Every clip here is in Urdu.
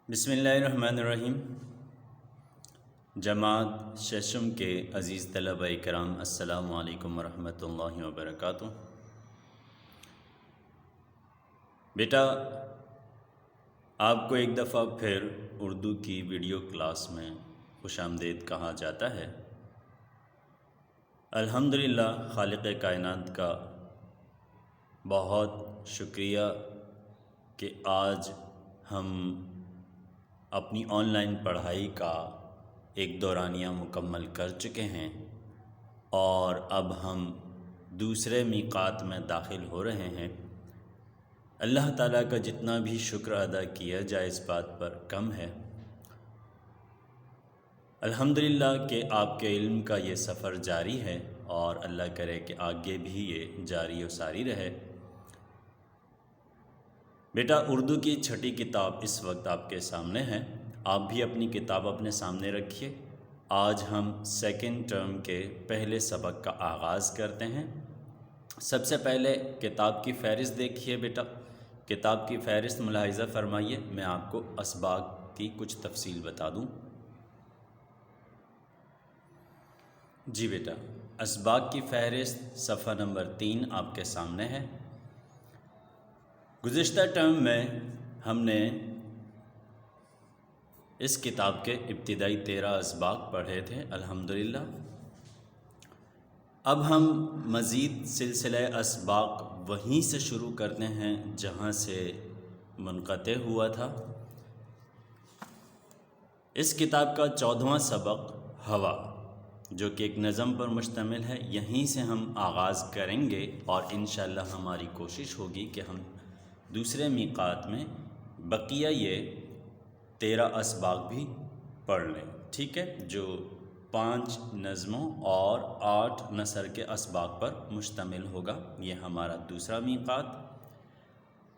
بسم اللہ الرحمن الرحیم۔ جماعت ششم کے عزیز طلبہ کرام، السلام علیکم ورحمۃ اللہ وبرکاتہ۔ بیٹا، آپ کو ایک دفعہ پھر اردو کی ویڈیو کلاس میں خوش آمدید کہا جاتا ہے۔ الحمدللہ خالق کائنات کا بہت شکریہ کہ آج ہم اپنی آن لائن پڑھائی کا ایک دورانیہ مکمل کر چکے ہیں اور اب ہم دوسرے میقات میں داخل ہو رہے ہیں۔ اللہ تعالیٰ کا جتنا بھی شکر ادا کیا جائے اس بات پر کم ہے۔ الحمدللہ کہ آپ کے علم کا یہ سفر جاری ہے اور اللہ کرے کہ آگے بھی یہ جاری و ساری رہے۔ بیٹا، اردو کی چھٹی کتاب اس وقت آپ کے سامنے ہے۔ آپ بھی اپنی کتاب اپنے سامنے رکھیے۔ آج ہم سیکنڈ ٹرم کے پہلے سبق کا آغاز کرتے ہیں۔ سب سے پہلے کتاب کی فہرست دیکھیے بیٹا۔ کتاب کی فہرست ملاحظہ فرمائیے، میں آپ کو اسباق کی کچھ تفصیل بتا دوں۔ جی بیٹا، اسباق کی فہرست صفحہ نمبر 3 آپ کے سامنے ہے۔ گزشتہ ٹرم میں ہم نے اس کتاب کے ابتدائی 13 اسباق پڑھے تھے الحمدللہ۔ اب ہم مزید سلسلہ اسباق وہیں سے شروع کرتے ہیں جہاں سے منقطع ہوا تھا۔ اس کتاب کا 14واں سبق ہوا، جو کہ ایک نظم پر مشتمل ہے، یہیں سے ہم آغاز کریں گے اور انشاءاللہ ہماری کوشش ہوگی کہ ہم دوسرے میقات میں بقیہ یہ 13 اسباق بھی پڑھ لیں، ٹھیک ہے، جو 5 نظموں اور 8 نثر کے اسباق پر مشتمل ہوگا۔ یہ ہمارا دوسرا میقات۔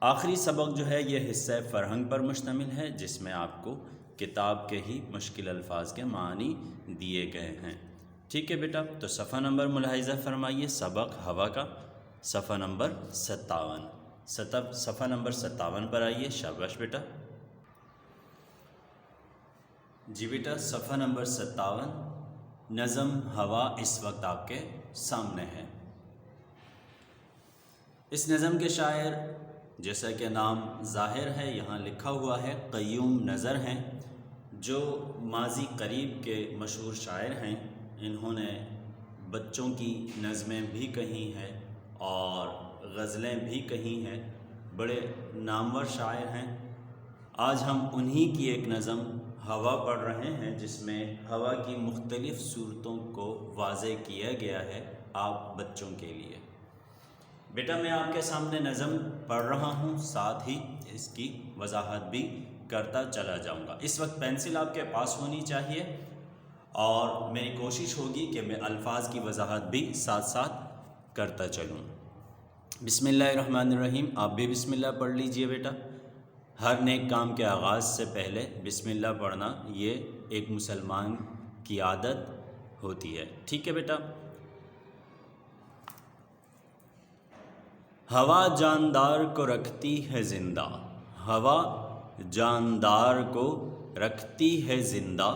آخری سبق جو ہے یہ حصہ فرہنگ پر مشتمل ہے، جس میں آپ کو کتاب کے ہی مشکل الفاظ کے معنی دیے گئے ہیں، ٹھیک ہے بیٹا۔ تو صفحہ نمبر ملاحظہ فرمائیے، سبق ہوا کا صفحہ نمبر 57۔ صفحہ نمبر 57 پر آئیے، شاباش بیٹا۔ جی بیٹا، صفحہ نمبر 57 نظم ہوا اس وقت آپ کے سامنے ہے۔ اس نظم کے شاعر، جیسا کہ نام ظاہر ہے یہاں لکھا ہوا ہے، قیوم نظر ہیں، جو ماضی قریب کے مشہور شاعر ہیں۔ انہوں نے بچوں کی نظمیں بھی کہی ہیں اور غزلیں بھی کہی ہیں، بڑے نامور شاعر ہیں۔ آج ہم انہی کی ایک نظم ہوا پڑھ رہے ہیں، جس میں ہوا کی مختلف صورتوں کو واضح کیا گیا ہے آپ بچوں کے لیے۔ بیٹا، میں آپ کے سامنے نظم پڑھ رہا ہوں، ساتھ ہی اس کی وضاحت بھی کرتا چلا جاؤں گا۔ اس وقت پینسل آپ کے پاس ہونی چاہیے اور میری کوشش ہوگی کہ میں الفاظ کی وضاحت بھی ساتھ ساتھ کرتا چلوں۔ بسم اللہ الرحمن الرحیم۔ آپ بھی بسم اللہ پڑھ لیجئے بیٹا۔ ہر نیک کام کے آغاز سے پہلے بسم اللہ پڑھنا یہ ایک مسلمان کی عادت ہوتی ہے، ٹھیک ہے بیٹا۔ ہوا جاندار کو رکھتی ہے زندہ، ہوا جاندار کو رکھتی ہے زندہ،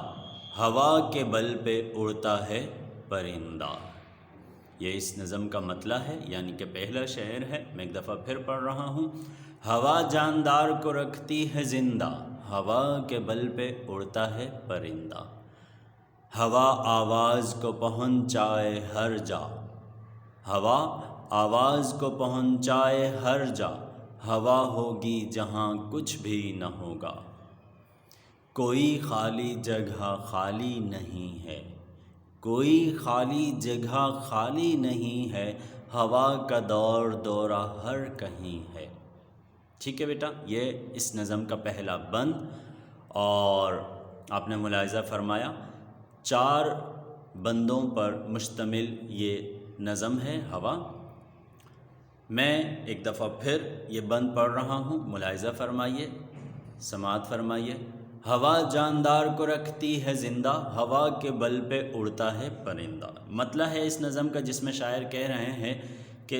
ہوا کے بل پہ اڑتا ہے پرندہ۔ یہ اس نظم کا مطلع ہے، یعنی کہ پہلا شعر ہے۔ میں ایک دفعہ پھر پڑھ رہا ہوں۔ ہوا جاندار کو رکھتی ہے زندہ، ہوا کے بل پہ اڑتا ہے پرندہ، ہوا آواز کو پہنچائے ہر جا، ہوا آواز کو پہنچائے ہر جا، ہوا ہوگی جہاں کچھ بھی نہ ہوگا، کوئی خالی جگہ خالی نہیں ہے، کوئی خالی جگہ خالی نہیں ہے، ہوا کا دور دورہ ہر کہیں ہے، ٹھیک ہے بیٹا۔ یہ اس نظم کا پہلا بند، اور آپ نے ملاحظہ فرمایا 4 بندوں پر مشتمل یہ نظم ہے ہوا۔ میں ایک دفعہ پھر یہ بند پڑھ رہا ہوں، ملاحظہ فرمائیے، سماعت فرمائیے۔ ہوا جاندار کو رکھتی ہے زندہ، ہوا کے بل پہ اڑتا ہے پرندہ۔ مطلب ہے اس نظم کا، جس میں شاعر کہہ رہے ہیں کہ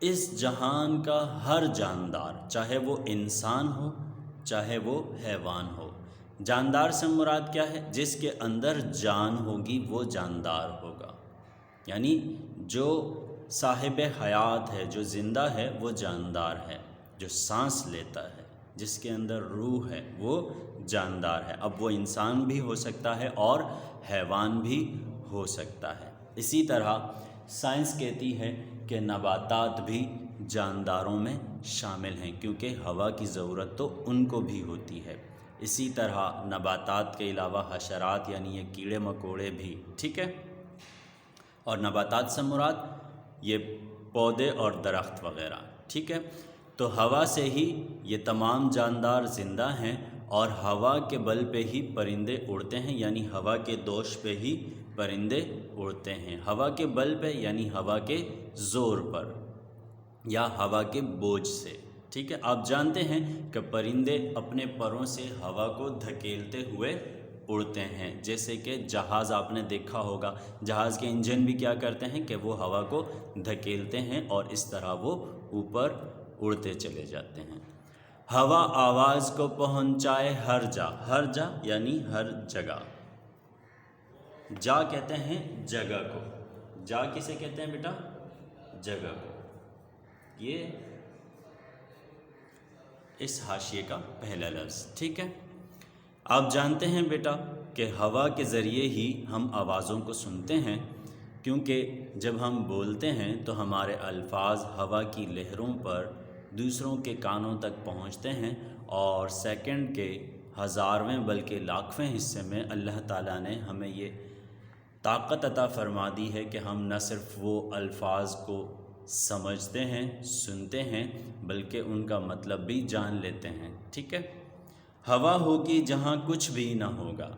اس جہان کا ہر جاندار، چاہے وہ انسان ہو، چاہے وہ حیوان ہو۔ جاندار سے مراد کیا ہے؟ جس کے اندر جان ہوگی وہ جاندار ہوگا، یعنی جو صاحب حیات ہے، جو زندہ ہے وہ جاندار ہے، جو سانس لیتا ہے، جس کے اندر روح ہے وہ جاندار ہے۔ اب وہ انسان بھی ہو سکتا ہے اور حیوان بھی ہو سکتا ہے۔ اسی طرح سائنس کہتی ہے کہ نباتات بھی جانداروں میں شامل ہیں، کیونکہ ہوا کی ضرورت تو ان کو بھی ہوتی ہے۔ اسی طرح نباتات کے علاوہ حشرات یعنی یہ کیڑے مکوڑے بھی، ٹھیک ہے۔ اور نباتات سے مراد یہ پودے اور درخت وغیرہ، ٹھیک ہے۔ تو ہوا سے ہی یہ تمام جاندار زندہ ہیں، اور ہوا کے بل پہ ہی پرندے اڑتے ہیں، یعنی ہوا کے دوش پہ ہی پرندے اڑتے ہیں۔ ہوا کے بل پہ یعنی ہوا کے زور پر یا ہوا کے بوجھ سے، ٹھیک ہے۔ آپ جانتے ہیں کہ پرندے اپنے پروں سے ہوا کو دھکیلتے ہوئے اڑتے ہیں، جیسے کہ جہاز آپ نے دیکھا ہوگا، جہاز کے انجن بھی کیا کرتے ہیں کہ وہ ہوا کو دھکیلتے ہیں اور اس طرح وہ اوپر اڑتے چلے جاتے ہیں۔ ہوا آواز کو پہنچائے ہر جا یعنی ہر جگہ۔ جا کہتے ہیں جگہ کو، جا کسے کہتے ہیں بیٹا؟ جگہ کو۔ یہ اس حاشیے کا پہلا لفظ، ٹھیک ہے۔ آپ جانتے ہیں بیٹا کہ ہوا کے ذریعے ہی ہم آوازوں کو سنتے ہیں، کیونکہ جب ہم بولتے ہیں تو ہمارے الفاظ ہوا کی لہروں پر دوسروں کے کانوں تک پہنچتے ہیں، اور سیکنڈ کے ہزارویں بلکہ لاکھویں حصے میں اللہ تعالیٰ نے ہمیں یہ طاقت عطا فرما دی ہے کہ ہم نہ صرف وہ الفاظ کو سمجھتے ہیں، سنتے ہیں، بلکہ ان کا مطلب بھی جان لیتے ہیں، ٹھیک ہے۔ ہوا ہوگی جہاں کچھ بھی نہ ہوگا۔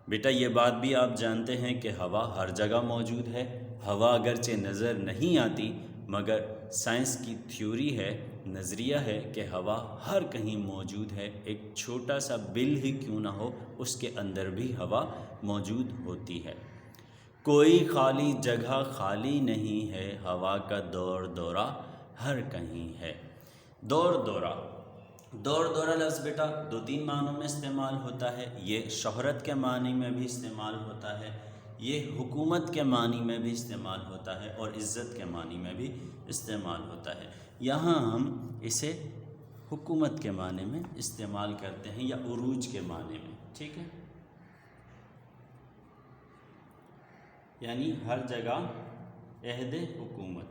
بیٹا یہ بات بھی آپ جانتے ہیں کہ ہوا ہر جگہ موجود ہے۔ ہوا اگرچہ نظر نہیں آتی، مگر سائنس کی تھیوری ہے، نظریہ ہے کہ ہوا ہر کہیں موجود ہے۔ ایک چھوٹا سا بل ہی کیوں نہ ہو، اس کے اندر بھی ہوا موجود ہوتی ہے۔ کوئی خالی جگہ خالی نہیں ہے، ہوا کا دور دورہ ہر کہیں ہے۔ دور دورہ لفظ بیٹا دو تین معنوں میں استعمال ہوتا ہے۔ یہ شہرت کے معنی میں بھی استعمال ہوتا ہے، یہ حکومت کے معنی میں بھی استعمال ہوتا ہے، اور عزت کے معنی میں بھی استعمال ہوتا ہے۔ یہاں ہم اسے حکومت کے معنی میں استعمال کرتے ہیں یا عروج کے معنی میں، ٹھیک ہے۔ یعنی ہر جگہ عہد حکومت،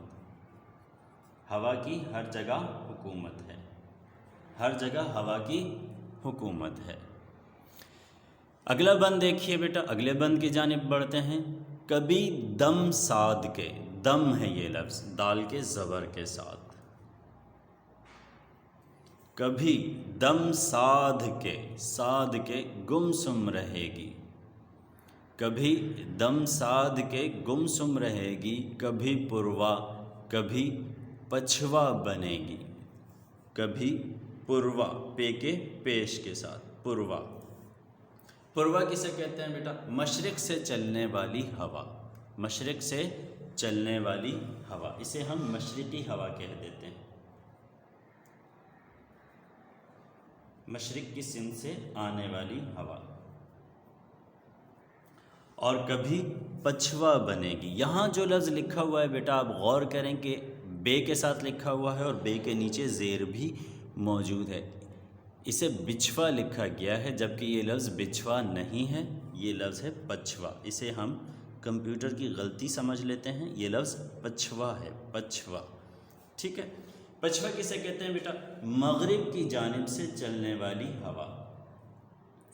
ہوا کی ہر جگہ حکومت ہے، ہر جگہ ہوا کی حکومت ہے۔ اگلا بند دیکھیے بیٹا، اگلے بند کی جانب بڑھتے ہیں۔ کبھی دم ساد کے، دم ہے یہ لفظ دال کے زبر کے ساتھ، کبھی دم ساد کے گم سم رہے گی، کبھی دم ساد کے گم سم رہے گی، کبھی پروا کبھی پچھوا بنے گی، کبھی پروا پے کے پیش کے ساتھ پروا۔ پروا کسے کہتے ہیں بیٹا؟ مشرق سے چلنے والی ہوا، مشرق سے چلنے والی ہوا، اسے ہم مشرقی ہوا کہہ دیتے ہیں، مشرق کی سمت سے آنے والی ہوا۔ اور کبھی پچھوا بنے گی۔ یہاں جو لفظ لکھا ہوا ہے بیٹا آپ غور کریں کہ بے کے ساتھ لکھا ہوا ہے اور بے کے نیچے زیر بھی موجود ہے، اسے بچھوا لکھا گیا ہے، جبکہ یہ لفظ بچھوا نہیں ہے، یہ لفظ ہے پچھوا۔ اسے ہم کمپیوٹر کی غلطی سمجھ لیتے ہیں، یہ لفظ پچھوا ہے، پچھوا، ٹھیک ہے۔ پچھوا کسے کہتے ہیں بیٹا؟ مغرب کی جانب سے چلنے والی ہوا،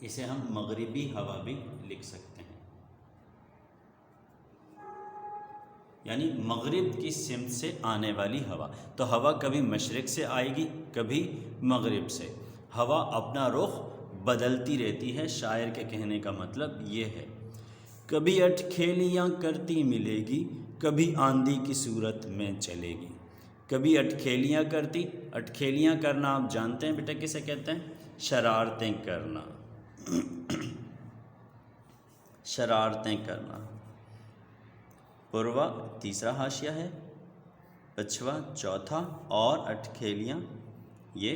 اسے ہم مغربی ہوا بھی لکھ سکتے ہیں، یعنی مغرب کی سمت سے آنے والی ہوا۔ تو ہوا کبھی مشرق سے آئے گی، کبھی مغرب سے۔ ہوا اپنا رخ بدلتی رہتی ہے، شاعر کے کہنے کا مطلب یہ ہے۔ کبھی اٹکھیلیاں کرتی ملے گی، کبھی آندھی کی صورت میں چلے گی۔ کبھی اٹکھیلیاں کرتی، اٹکھیلیاں کرنا آپ جانتے ہیں بیٹا کسے کہتے ہیں؟ شرارتیں کرنا، شرارتیں کرنا۔ پروا تیسرا حاشیہ ہے، پچھوا چوتھا، اور اٹکھیلیاں یہ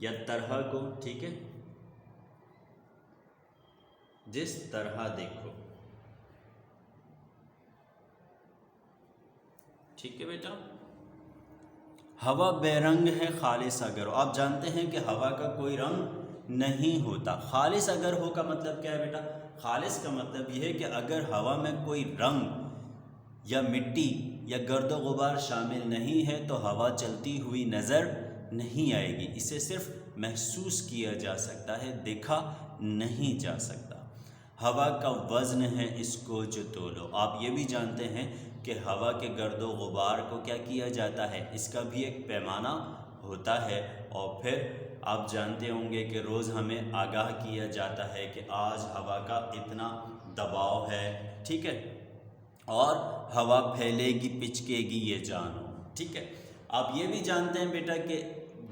یا طرح کو، ٹھیک ہے، جس طرح دیکھو، ٹھیک ہے بیٹا۔ ہوا بے رنگ ہے خالص اگر ہو، آپ جانتے ہیں کہ ہوا کا کوئی رنگ نہیں ہوتا۔ خالص اگر ہو کا مطلب کیا ہے بیٹا؟ خالص کا مطلب یہ ہے کہ اگر ہوا میں کوئی رنگ یا مٹی یا گرد و غبار شامل نہیں ہے تو ہوا چلتی ہوئی نظر نہیں آئے گی، اسے صرف محسوس کیا جا سکتا ہے، دیکھا نہیں جا سکتا۔ ہوا کا وزن ہے اس کو جو تولو، آپ یہ بھی جانتے ہیں کہ ہوا کے گرد و غبار کو کیا کیا جاتا ہے، اس کا بھی ایک پیمانہ ہوتا ہے۔ اور پھر آپ جانتے ہوں گے کہ روز ہمیں آگاہ کیا جاتا ہے کہ آج ہوا کا اتنا دباؤ ہے، ٹھیک ہے، اور ہوا پھیلے گی پچکے گی یہ جانو، ٹھیک ہے۔ آپ یہ بھی جانتے ہیں بیٹا کہ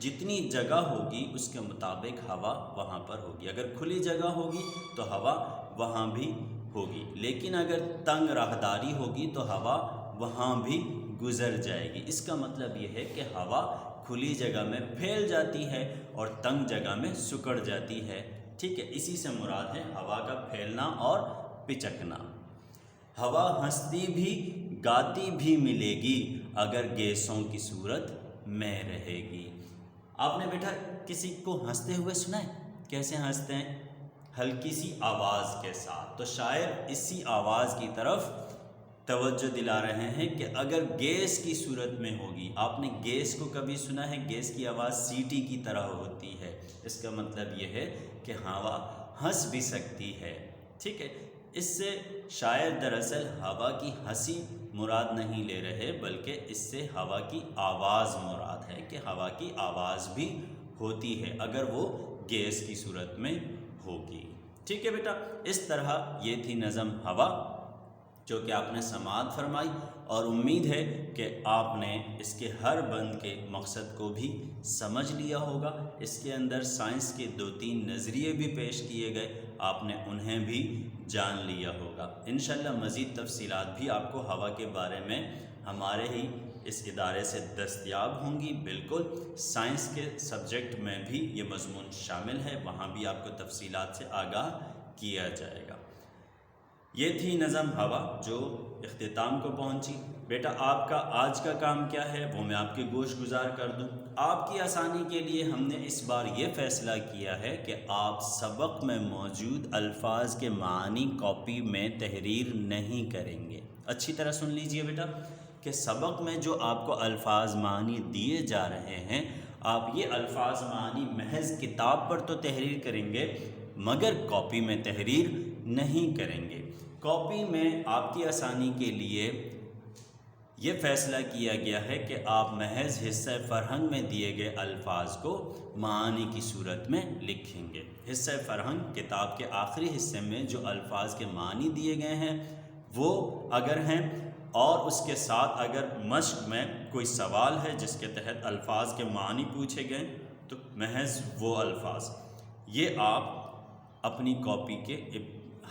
جتنی جگہ ہوگی اس کے مطابق ہوا وہاں پر ہوگی، اگر کھلی جگہ ہوگی تو ہوا وہاں بھی ہوگی، لیکن اگر تنگ راہداری ہوگی تو ہوا وہاں بھی گزر جائے گی۔ اس کا مطلب یہ ہے کہ ہوا کھلی جگہ میں پھیل جاتی ہے اور تنگ جگہ میں سکڑ جاتی ہے، ٹھیک ہے، اسی سے مراد ہے ہوا کا پھیلنا اور پچکنا۔ ہوا ہنستی بھی گاتی بھی ملے گی اگر گیسوں کی صورت میں رہے گی۔ آپ نے بیٹا کسی کو ہنستے ہوئے سنا ہے؟ کیسے ہنستے ہیں؟ ہلکی سی آواز کے ساتھ۔ تو شاعر اسی آواز کی طرف توجہ دلا رہے ہیں کہ اگر گیس کی صورت میں ہوگی، آپ نے گیس کو کبھی سنا ہے؟ گیس کی آواز سیٹی کی طرح ہوتی ہے، اس کا مطلب یہ ہے کہ ہوا ہنس بھی سکتی ہے، ٹھیک ہے۔ اس سے شاعر دراصل ہوا کی ہنسی مراد نہیں لے رہے، بلکہ اس سے ہوا کی آواز مراد ہے کہ ہوا کی آواز بھی ہوتی ہے اگر وہ گیس کی صورت میں ہوگی، ٹھیک ہے بیٹا۔ اس طرح یہ تھی نظم ہوا جو کہ آپ نے سماعت فرمائی، اور امید ہے کہ آپ نے اس کے ہر بند کے مقصد کو بھی سمجھ لیا ہوگا۔ اس کے اندر سائنس کے 2-3 نظریے بھی پیش کیے گئے، آپ نے انہیں بھی جان لیا ہوگا۔ انشاءاللہ مزید تفصیلات بھی آپ کو ہوا کے بارے میں ہمارے ہی اس ادارے سے دستیاب ہوں گی۔ بالکل سائنس کے سبجیکٹ میں بھی یہ مضمون شامل ہے، وہاں بھی آپ کو تفصیلات سے آگاہ کیا جائے گا۔ یہ تھی نظم ہوا جو اختتام کو پہنچی۔ بیٹا آپ کا آج کا کام کیا ہے وہ میں آپ کے گوش گزار کر دوں۔ آپ کی آسانی کے لیے ہم نے اس بار یہ فیصلہ کیا ہے کہ آپ سبق میں موجود الفاظ کے معنی کاپی میں تحریر نہیں کریں گے۔ اچھی طرح سن لیجئے بیٹا کہ سبق میں جو آپ کو الفاظ معنی دیے جا رہے ہیں، آپ یہ الفاظ معنی محض کتاب پر تو تحریر کریں گے مگر کاپی میں تحریر نہیں کریں گے۔ کاپی میں آپ کی آسانی کے لیے یہ فیصلہ کیا گیا ہے کہ آپ محض حصہ فرہنگ میں دیے گئے الفاظ کو معانی کی صورت میں لکھیں گے۔ حصہ فرہنگ کتاب کے آخری حصے میں جو الفاظ کے معنی دیے گئے ہیں وہ اگر ہیں، اور اس کے ساتھ اگر مشق میں کوئی سوال ہے جس کے تحت الفاظ کے معنی پوچھے گئے تو محض وہ الفاظ یہ آپ اپنی کاپی کے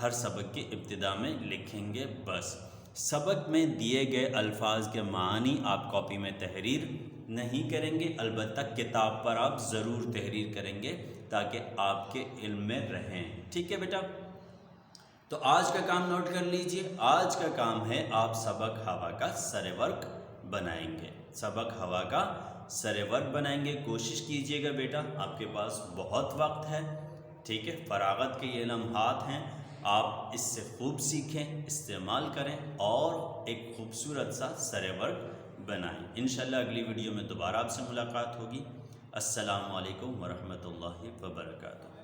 ہر سبق کی ابتدا میں لکھیں گے۔ بس سبق میں دیے گئے الفاظ کے معنی آپ کاپی میں تحریر نہیں کریں گے، البتہ کتاب پر آپ ضرور تحریر کریں گے تاکہ آپ کے علم میں رہیں، ٹھیک ہے بیٹا۔ تو آج کا کام نوٹ کر لیجئے، آج کا کام ہے آپ سبق ہوا کا سر ورق بنائیں گے، سبق ہوا کا سر ورق بنائیں گے۔ کوشش کیجئے گا بیٹا، آپ کے پاس بہت وقت ہے، ٹھیک ہے، فراغت کے یہ لمحات ہیں، آپ اس سے خوب سیکھیں، استعمال کریں اور ایک خوبصورت سا سر ورق بنائیں۔ انشاءاللہ اگلی ویڈیو میں دوبارہ آپ سے ملاقات ہوگی۔ السلام علیکم ورحمۃ اللہ وبرکاتہ۔